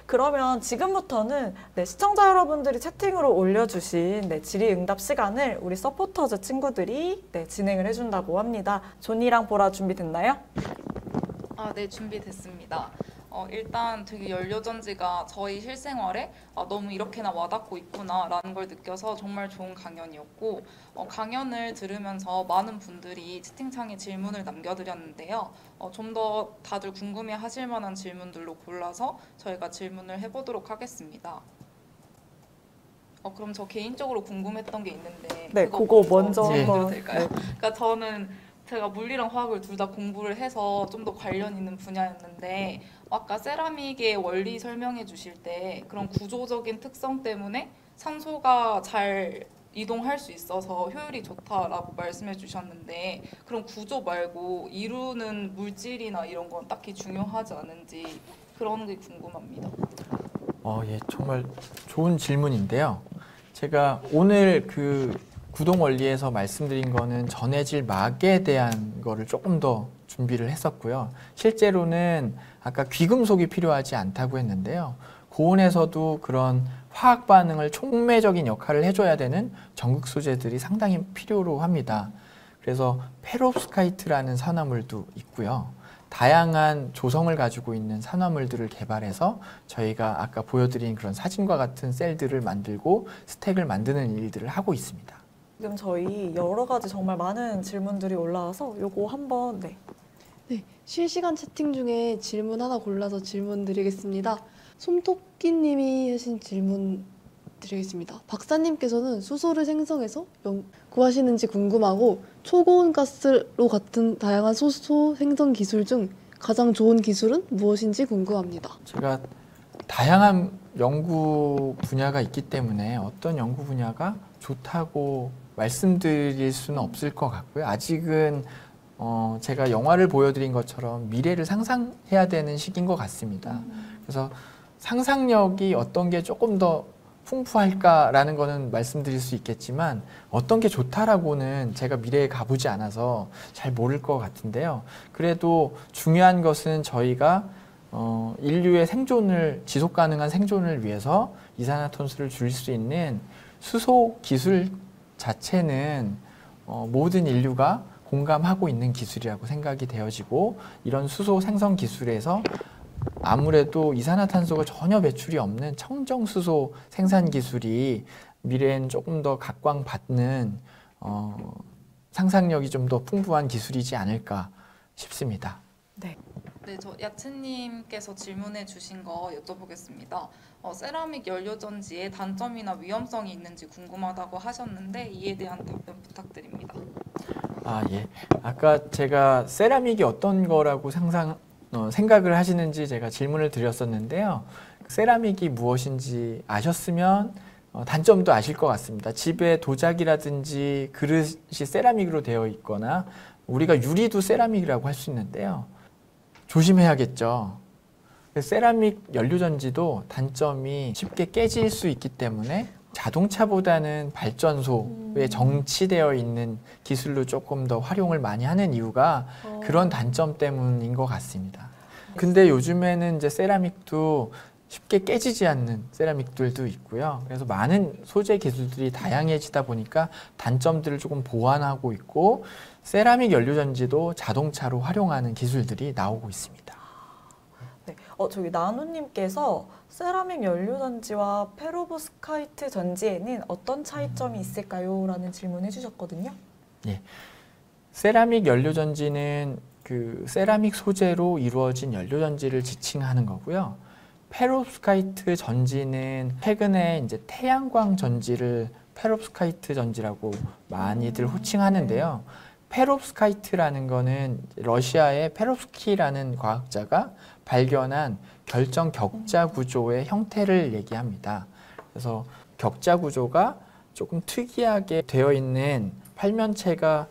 그러면 지금부터는 시청자 여러분들이 채팅으로 올려주신 질의응답 시간을 우리 서포터즈 친구들이 진행을 해준다고 합니다. 존이랑 보라 준비됐나요? 네, 준비됐습니다. 일단 되게 연료전지가 저희 실생활에 너무 이렇게나 와닿고 있구나라는 걸 느껴서 정말 좋은 강연이었고, 강연을 들으면서 많은 분들이 채팅창에 질문을 남겨드렸는데요. 좀 더 다들 궁금해하실 만한 질문들로 골라서 저희가 질문을 해보도록 하겠습니다. 그럼 저 개인적으로 궁금했던 게 있는데 그거 먼저 질문해도 될까요? 그러니까 제가 물리랑 화학을 둘 다 공부를 해서 좀 더 관련 있는 분야였는데 아까 세라믹의 원리 설명해 주실 때 그런 구조적인 특성 때문에 산소가 잘 이동할 수 있어서 효율이 좋다라고 말씀해 주셨는데 그럼 구조 말고 이루는 물질이나 이런 건 딱히 중요하지 않은지 그런 게 궁금합니다. 예, 정말 좋은 질문인데요. 제가 오늘 구동 원리에서 말씀드린 거는 전해질 막에 대한 거를 조금 더 준비를 했었고요. 실제로는 아까 귀금속이 필요하지 않다고 했는데요. 고온에서도 그런 화학 반응을 촉매적인 역할을 해줘야 되는 전극 소재들이 상당히 필요로 합니다. 그래서 페롭스카이트라는 산화물도 있고요. 다양한 조성을 가지고 있는 산화물들을 개발해서 저희가 아까 보여드린 그런 사진과 같은 셀들을 만들고 스택을 만드는 일들을 하고 있습니다. 지금 저희 여러 가지 정말 많은 질문들이 올라와서 요거 한번 네, 실시간 채팅 중에 질문 하나 골라서 질문 드리겠습니다. 솜토끼님이 하신 질문 드리겠습니다. 박사님께서는 수소를 생성해서 구하시는지 궁금하고 초고온 가스로 같은 다양한 수소 생성 기술 중 가장 좋은 기술은 무엇인지 궁금합니다. 제가 다양한 연구 분야가 있기 때문에 어떤 연구 분야가 좋다고 말씀드릴 수는 없을 것 같고요. 아직은 제가 영화를 보여드린 것처럼 미래를 상상해야 되는 시기인 것 같습니다. 그래서 상상력이 어떤 게 조금 더 풍부할까라는 거는 말씀드릴 수 있겠지만 어떤 게 좋다라고는 제가 미래에 가보지 않아서 잘 모를 것 같은데요. 그래도 중요한 것은 저희가 인류의 생존을, 지속 가능한 생존을 위해서 이산화탄소를 줄일 수 있는 수소 기술 자체는 모든 인류가 공감하고 있는 기술이라고 생각이 되어지고, 이런 수소 생성 기술에서 아무래도 이산화탄소가 전혀 배출이 없는 청정수소 생산 기술이 미래엔 조금 더 각광받는 상상력이 좀 더 풍부한 기술이지 않을까 싶습니다. 네, 저 야채님께서 질문해 주신 거 여쭤보겠습니다. 세라믹 연료전지의 단점이나 위험성이 있는지 궁금하다고 하셨는데 이에 대한 답변 부탁드립니다. 예. 아까 제가 세라믹이 어떤 거라고 생각을 하시는지 제가 질문을 드렸었는데요. 세라믹이 무엇인지 아셨으면 단점도 아실 것 같습니다. 집에 도자기라든지 그릇이 세라믹으로 되어 있거나 우리가 유리도 세라믹이라고 할 수 있는데요. 조심해야겠죠. 세라믹 연료전지도 단점이 쉽게 깨질 수 있기 때문에 자동차보다는 발전소에 정치되어 있는 기술로 조금 더 활용을 많이 하는 이유가 그런 단점 때문인 것 같습니다. 근데 요즘에는 이제 세라믹도 쉽게 깨지지 않는 세라믹들도 있고요. 그래서 많은 소재 기술들이 다양해지다 보니까 단점들을 조금 보완하고 있고, 세라믹 연료전지도 자동차로 활용하는 기술들이 나오고 있습니다. 네, 저기 나누님께서 세라믹 연료전지와 페로브스카이트 전지에는 어떤 차이점이 있을까요? 라는 질문 해주셨거든요. 예, 세라믹 연료전지는 세라믹 소재로 이루어진 연료전지를 지칭하는 거고요. 페롭스카이트 전지는 최근에 이제 태양광 전지를 페롭스카이트 전지라고 많이들 호칭하는데요. 페롭스카이트라는 거는 러시아의 페롭스키라는 과학자가 발견한 결정 격자 구조의 형태를 얘기합니다. 그래서 격자 구조가 조금 특이하게 되어 있는 팔면체가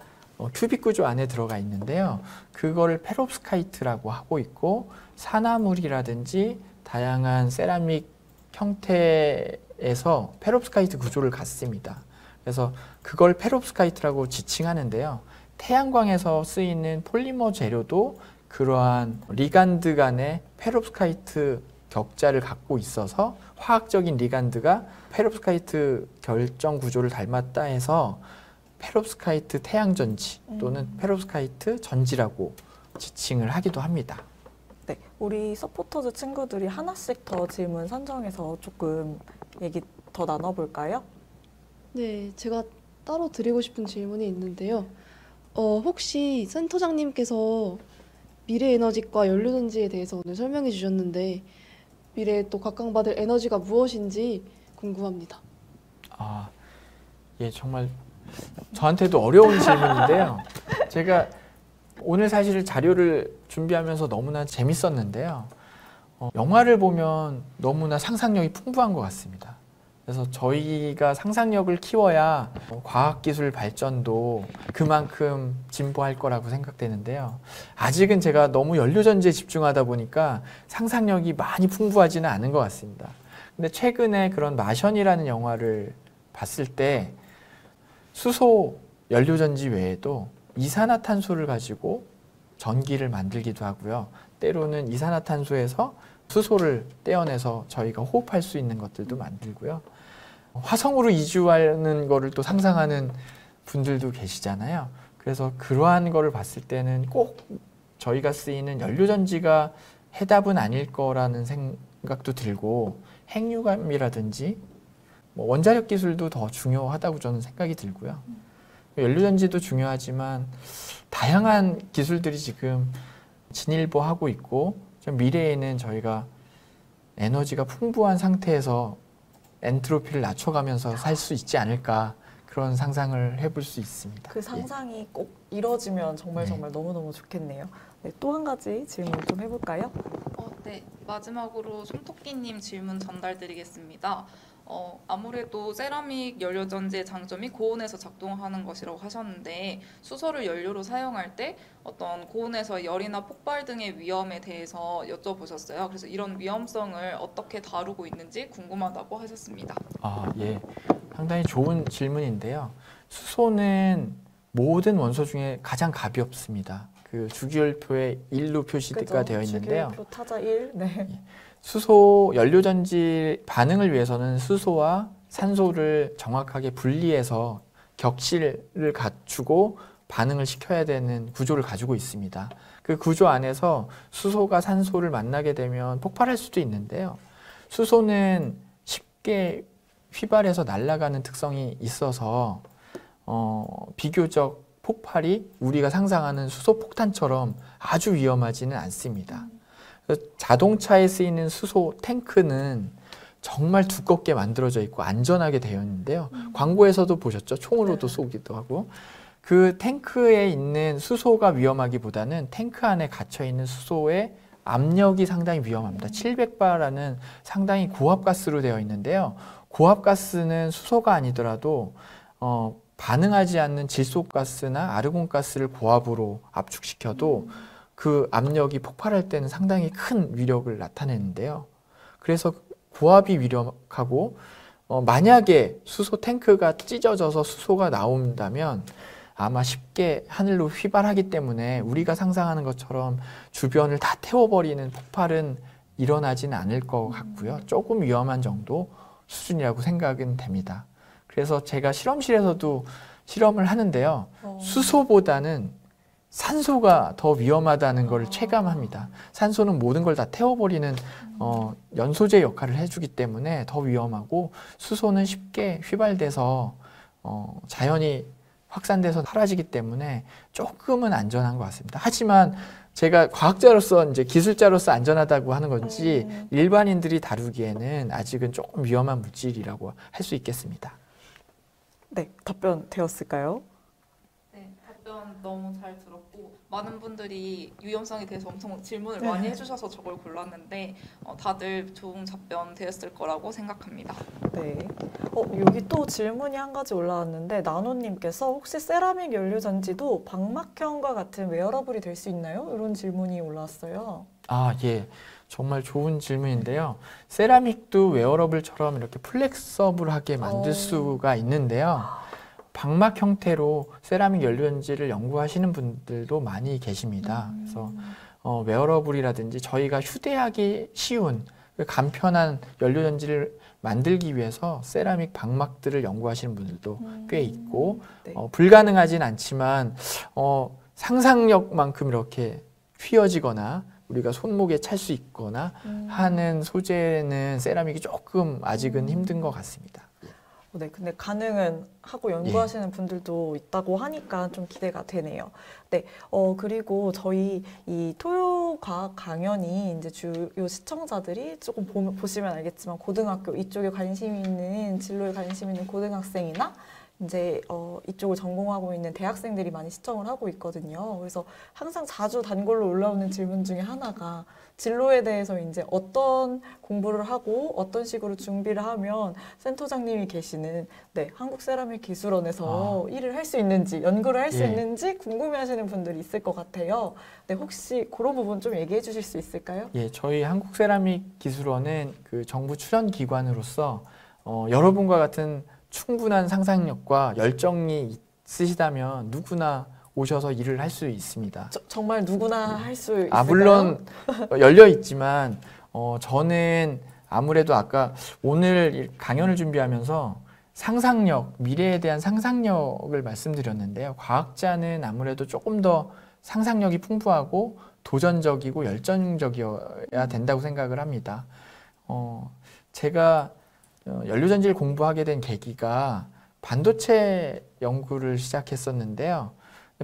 큐빅 구조 안에 들어가 있는데요. 그거를 페롭스카이트라고 하고 있고, 산화물이라든지 다양한 세라믹 형태에서 페롭스카이트 구조를 갖습니다. 그래서 그걸 페롭스카이트라고 지칭하는데요. 태양광에서 쓰이는 폴리머 재료도 그러한 리간드 간의 페롭스카이트 격자를 갖고 있어서 화학적인 리간드가 페롭스카이트 결정 구조를 닮았다 해서 페롭스카이트 태양전지 또는 페롭스카이트 전지라고 지칭을 하기도 합니다. 네, 우리 서포터즈 친구들이 하나씩 더 질문 선정해서 조금 얘기 더 나눠볼까요? 네, 제가 따로 드리고 싶은 질문이 있는데요. 혹시 센터장님께서 미래에너지과 연료전지에 대해서 오늘 설명해 주셨는데 미래에 또 각광받을 에너지가 무엇인지 궁금합니다. 아, 예, 정말 저한테도 어려운 질문인데요. 제가 오늘 사실 자료를 준비하면서 너무나 재밌었는데요. 영화를 보면 너무나 상상력이 풍부한 것 같습니다. 그래서 저희가 상상력을 키워야 과학기술 발전도 그만큼 진보할 거라고 생각되는데요. 아직은 제가 너무 연료전지에 집중하다 보니까 상상력이 많이 풍부하지는 않은 것 같습니다. 근데 최근에 그런 마션이라는 영화를 봤을 때 수소 연료전지 외에도 이산화탄소를 가지고 전기를 만들기도 하고요. 때로는 이산화탄소에서 수소를 떼어내서 저희가 호흡할 수 있는 것들도 만들고요. 화성으로 이주하는 거를 또 상상하는 분들도 계시잖아요. 그래서 그러한 거를 봤을 때는 꼭 저희가 쓰이는 연료전지가 해답은 아닐 거라는 생각도 들고 핵융합이라든지 원자력 기술도 더 중요하다고 저는 생각이 들고요. 연료전지도 중요하지만 다양한 기술들이 지금 진일보하고 있고 좀 미래에는 저희가 에너지가 풍부한 상태에서 엔트로피를 낮춰가면서 살 수 있지 않을까 그런 상상을 해볼 수 있습니다. 그 상상이 꼭 이뤄지면 정말 네. 정말 너무너무 좋겠네요. 네, 또 한 가지 질문 좀 해볼까요? 네, 마지막으로 손토끼님 질문 전달드리겠습니다. 아무래도 세라믹 연료전지의 장점이 고온에서 작동하는 것이라고 하셨는데 수소를 연료로 사용할 때 어떤 고온에서 열이나 폭발 등의 위험에 대해서 여쭤보셨어요. 그래서 이런 위험성을 어떻게 다루고 있는지 궁금하다고 하셨습니다. 아, 예. 상당히 좋은 질문인데요. 수소는 모든 원소 중에 가장 가볍습니다. 그 주기율표에 1로 표시가 되어 있는데요. 주기율표 타자 1. 네. 수소 연료전지 반응을 위해서는 수소와 산소를 정확하게 분리해서 격실을 갖추고 반응을 시켜야 되는 구조를 가지고 있습니다. 그 구조 안에서 수소가 산소를 만나게 되면 폭발할 수도 있는데요. 수소는 쉽게 휘발해서 날아가는 특성이 있어서 비교적 폭발이 우리가 상상하는 수소 폭탄처럼 아주 위험하지는 않습니다. 자동차에 쓰이는 수소 탱크는 정말 두껍게 만들어져 있고 안전하게 되어 있는데요. 광고에서도 보셨죠? 총으로도 쏘기도 하고. 그 탱크에 있는 수소가 위험하기보다는 탱크 안에 갇혀 있는 수소의 압력이 상당히 위험합니다. 700바라는 상당히 고압가스로 되어 있는데요. 고압가스는 수소가 아니더라도 반응하지 않는 질소가스나 아르곤가스를 고압으로 압축시켜도 그 압력이 폭발할 때는 상당히 큰 위력을 나타내는데요. 그래서 고압이 위력하고 만약에 수소 탱크가 찢어져서 수소가 나온다면 아마 쉽게 하늘로 휘발하기 때문에 우리가 상상하는 것처럼 주변을 다 태워버리는 폭발은 일어나지는 않을 것 같고요. 조금 위험한 정도 수준이라고 생각은 됩니다. 그래서 제가 실험실에서도 실험을 하는데요. 수소보다는 산소가 더 위험하다는 걸 체감합니다. 산소는 모든 걸 다 태워버리는 연소제 역할을 해주기 때문에 더 위험하고 수소는 쉽게 휘발돼서 자연히 확산돼서 사라지기 때문에 조금은 안전한 것 같습니다. 하지만 제가 과학자로서 이제 기술자로서 안전하다고 하는 건지 일반인들이 다루기에는 아직은 조금 위험한 물질이라고 할 수 있겠습니다. 네, 답변 되었을까요? 네, 답변 너무 잘 들었고 많은 분들이 위험성에 대해서 엄청 질문을 많이 해주셔서 저걸 골랐는데 다들 좋은 답변 되었을 거라고 생각합니다. 네. 여기 또 질문이 한 가지 올라왔는데 나노님께서 혹시 세라믹 연료전지도 방막형과 같은 웨어러블이 될 수 있나요? 이런 질문이 올라왔어요. 아, 예. 정말 좋은 질문인데요. 세라믹도 웨어러블처럼 이렇게 플렉서블하게 만들 수가 있는데요. 방막 형태로 세라믹 연료전지를 연구하시는 분들도 많이 계십니다. 그래서 웨어러블이라든지 저희가 휴대하기 쉬운 간편한 연료전지를 만들기 위해서 세라믹 방막들을 연구하시는 분들도 꽤 있고 네. 불가능하진 않지만 상상력만큼 이렇게 휘어지거나 우리가 손목에 찰 수 있거나 하는 소재는 세라믹이 조금 아직은 힘든 것 같습니다. 네, 근데 가능은 하고 연구하시는 분들도 있다고 하니까 좀 기대가 되네요. 네, 그리고 저희 이 토요과학 강연이 이제 주요 시청자들이 조금 보시면 알겠지만 고등학교 이쪽에 관심 있는 진로에 관심 있는 고등학생이나 이제 이쪽을 전공하고 있는 대학생들이 많이 시청을 하고 있거든요. 그래서 항상 자주 단골로 올라오는 질문 중에 하나가 진로에 대해서 이제 어떤 공부를 하고 어떤 식으로 준비를 하면 센터장님이 계시는 한국세라믹기술원에서 일을 할 수 있는지 연구를 할 수 있는지 궁금해하시는 분들이 있을 것 같아요. 네, 혹시 그런 부분 좀 얘기해 주실 수 있을까요? 예, 저희 한국세라믹기술원은 그 정부 출연 기관으로서 여러분과 같은 충분한 상상력과 열정이 있으시다면 누구나 오셔서 일을 할 수 있습니다. 정말 누구나 할 수 있을까요? 물론 열려 있지만 저는 아무래도 아까 오늘 강연을 준비하면서 상상력, 미래에 대한 상상력을 말씀드렸는데요. 과학자는 아무래도 조금 더 상상력이 풍부하고 도전적이고 열정적이어야 된다고 생각을 합니다. 제가 연료전지를 공부하게 된 계기가 반도체 연구를 시작했었는데요.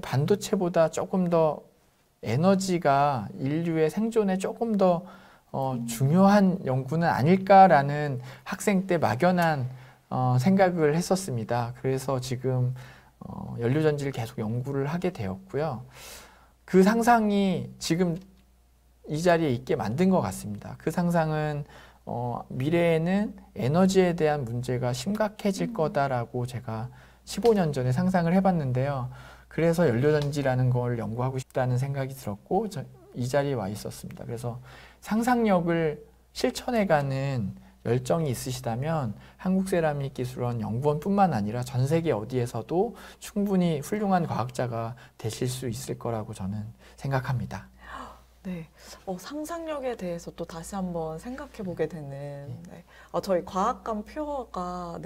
반도체보다 조금 더 에너지가 인류의 생존에 조금 더 중요한 연구는 아닐까라는 학생 때 막연한 생각을 했었습니다. 그래서 지금 연료전지를 계속 연구를 하게 되었고요. 그 상상이 지금 이 자리에 있게 만든 것 같습니다. 그 상상은 미래에는 에너지에 대한 문제가 심각해질 거다라고 제가 15년 전에 상상을 해봤는데요. 그래서 연료전지라는 걸 연구하고 싶다는 생각이 들었고 이 자리에 와 있었습니다. 그래서 상상력을 실천해가는 열정이 있으시다면 한국세라믹기술원 연구원뿐만 아니라 전 세계 어디에서도 충분히 훌륭한 과학자가 되실 수 있을 거라고 저는 생각합니다. 네, 상상력에 대해서 또 다시 한번 생각해 보게 되는 저희 과학관 표어가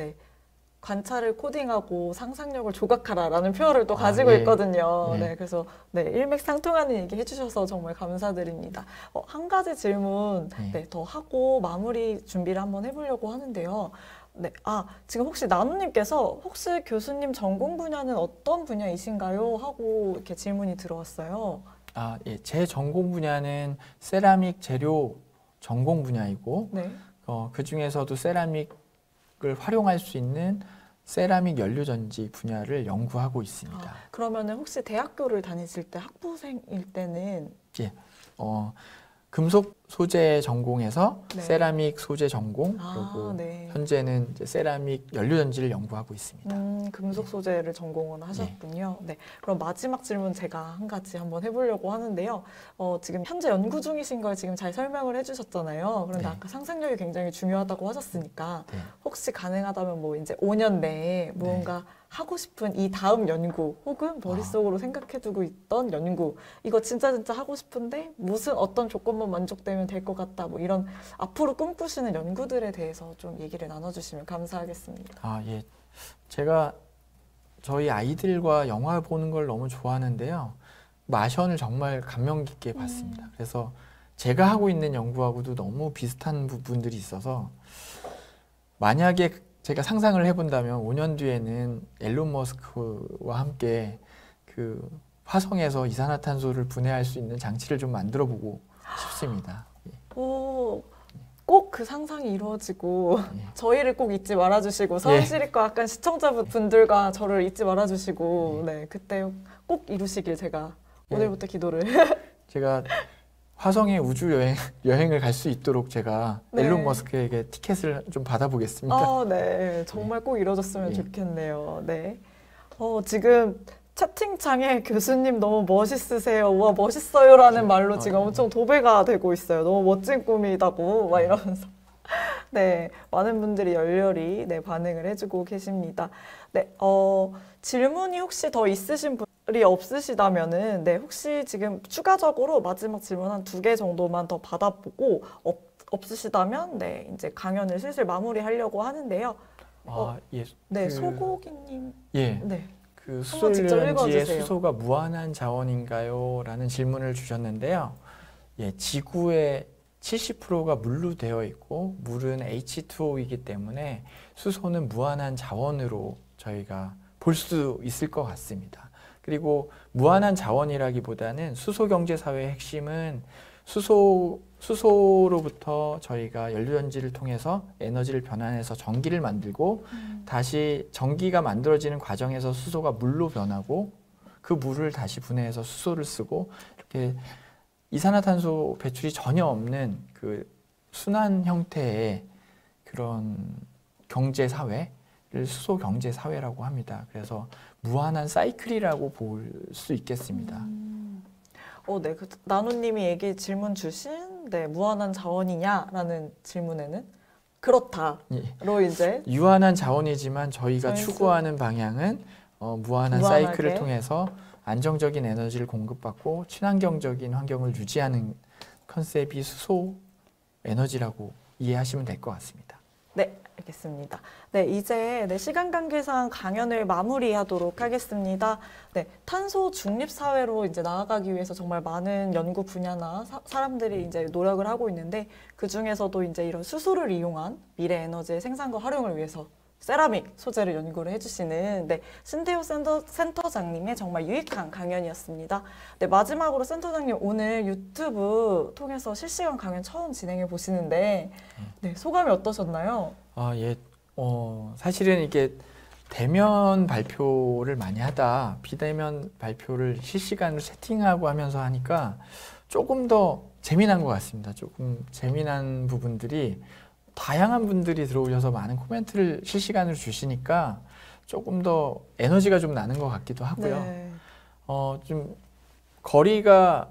관찰을 코딩하고 상상력을 조각하라라는 표어를 또 가지고 있거든요. 네, 그래서 일맥상통하는 얘기 해주셔서 정말 감사드립니다. 한 가지 질문 더 하고 마무리 준비를 한번 해보려고 하는데요. 네, 지금 혹시 나누님께서 혹시 교수님 전공 분야는 어떤 분야이신가요? 하고 이렇게 질문이 들어왔어요. 예, 제 전공 분야는 세라믹 재료 전공 분야이고 그 중에서도 세라믹을 활용할 수 있는 세라믹 연료전지 분야를 연구하고 있습니다. 그러면은 혹시 대학교를 다니실 때 학부생일 때는 금속 소재 전공에서 세라믹 소재 전공 그리고 현재는 이제 세라믹 연료전지를 연구하고 있습니다. 금속 소재를 전공을 하셨군요. 그럼 마지막 질문 제가 한 가지 한번 해보려고 하는데요. 지금 현재 연구 중이신 걸 지금 잘 설명을 해주셨잖아요. 그런데 아까 상상력이 굉장히 중요하다고 하셨으니까 혹시 가능하다면 뭐 이제 5년 내에 무언가 하고 싶은 이 다음 연구 혹은 머릿속으로 생각해두고 있던 연구 이거 진짜 하고 싶은데 무슨 어떤 조건만 만족되면 될 것 같다 뭐 이런 앞으로 꿈꾸시는 연구들에 대해서 좀 얘기를 나눠주시면 감사하겠습니다. 예. 제가 저희 아이들과 영화 보는 걸 너무 좋아하는데요. 마션을 정말 감명 깊게 봤습니다. 그래서 제가 하고 있는 연구하고도 너무 비슷한 부분들이 있어서 만약에 제가 상상을 해본다면 5년 뒤에는 앨런 머스크와 함께 그 화성에서 이산화탄소를 분해할 수 있는 장치를 좀 만들어 보고 싶습니다. 꼭 그 상상이 이루어지고 저희를 꼭 잊지 말아주시고 서울시립과학관 시청자분들과 저를 잊지 말아주시고 그때 꼭 이루시길 제가 오늘부터 기도를 제가 화성의 우주 여행을 갈 수 있도록 제가 앨런 머스크에게 티켓을 좀 받아보겠습니다. 네, 정말 꼭 이루어졌으면 좋겠네요. 지금 채팅창에 교수님 너무 멋있으세요. 와 멋있어요라는 말로 지금 엄청 도배가 되고 있어요. 너무 멋진 꿈이다고 막 이러면서 많은 분들이 열렬히 반응을 해주고 계십니다. 질문이 혹시 더 있으신 분들이 없으시다면은 혹시 지금 추가적으로 마지막 질문 한 2개 정도만 더 받아보고 없으시다면 네, 이제 강연을 슬슬 마무리하려고 하는데요. 예. 네, 소고기님. 예. 네. 그 한번 직접 수소유연지의 읽어주세요. 수소가 무한한 자원인가요? 라는 질문을 주셨는데요. 예, 지구의 70%가 물로 되어 있고 물은 H2O이기 때문에 수소는 무한한 자원으로 저희가 볼 수 있을 것 같습니다. 그리고 무한한 자원이라기보다는 수소 경제 사회의 핵심은 수소로부터 저희가 연료전지를 통해서 에너지를 변환해서 전기를 만들고 다시 전기가 만들어지는 과정에서 수소가 물로 변하고 그 물을 다시 분해해서 수소를 쓰고 이렇게 이산화탄소 배출이 전혀 없는 그 순환 형태의 그런 경제 사회를 수소 경제 사회라고 합니다. 그래서 무한한 사이클이라고 볼 수 있겠습니다. 네, 나누님이 질문 주신 네, 무한한 자원이냐라는 질문에는 그렇다로 예. 이제 유한한 자원이지만 저희가 추구하는 방향은 무한한 무한하게. 사이클을 통해서 안정적인 에너지를 공급받고 친환경적인 환경을 유지하는 컨셉이 수소 에너지라고 이해하시면 될 것 같습니다. 네, 알겠습니다. 네, 이제 시간 관계상 강연을 마무리하도록 하겠습니다. 네, 탄소 중립 사회로 이제 나아가기 위해서 정말 많은 연구 분야나 사람들이 이제 노력을 하고 있는데 그 중에서도 이제 이런 수소를 이용한 미래 에너지의 생산과 활용을 위해서 세라믹 소재를 연구를 해주시는 네, 신태호 센터장님의 정말 유익한 강연이었습니다. 네, 마지막으로 센터장님 오늘 유튜브 통해서 실시간 강연 처음 진행해 보시는데 네, 소감이 어떠셨나요? 예. 사실은 이게 대면 발표를 많이 하다 비대면 발표를 실시간으로 채팅하고 하면서 하니까 조금 더 재미난 것 같습니다. 조금 재미난 부분들이 다양한 분들이 들어오셔서 많은 코멘트를 실시간으로 주시니까 조금 더 에너지가 좀 나는 것 같기도 하고요. 네. 좀 거리가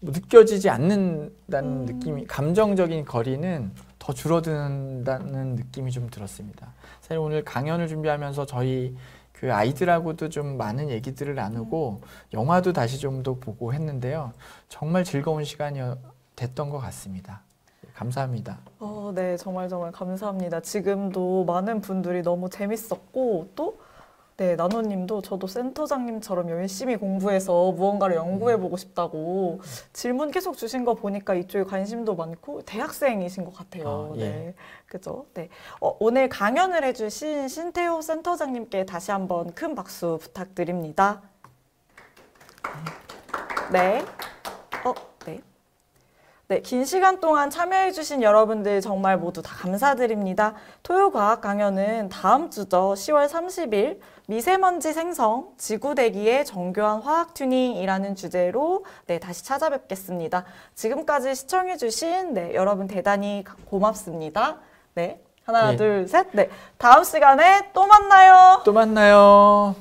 느껴지지 않는다는 느낌이, 감정적인 거리는 더 줄어든다는 느낌이 좀 들었습니다. 사실 오늘 강연을 준비하면서 저희 그 아이들하고도 좀 많은 얘기들을 나누고 영화도 다시 좀 더 보고 했는데요. 정말 즐거운 시간이 됐던 것 같습니다. 감사합니다. 네, 정말 감사합니다. 지금도 많은 분들이 너무 재밌었고 또 네, 나노님도 저도 센터장님처럼 열심히 공부해서 무언가를 연구해보고 싶다고 질문 계속 주신 거 보니까 이쪽에 관심도 많고 대학생이신 것 같아요. 예. 네, 그죠? 네, 오늘 강연을 해주신 신태호 센터장님께 다시 한번 큰 박수 부탁드립니다. 네. 네. 네, 긴 시간 동안 참여해주신 여러분들 정말 모두 다 감사드립니다. 토요과학 강연은 다음 주죠. 10월 30일 미세먼지 생성, 지구대기의 정교한 화학 튜닝이라는 주제로 네, 다시 찾아뵙겠습니다. 지금까지 시청해주신 네, 여러분 대단히 고맙습니다. 네, 하나, 예. 둘, 셋. 네, 다음 시간에 또 만나요. 또 만나요.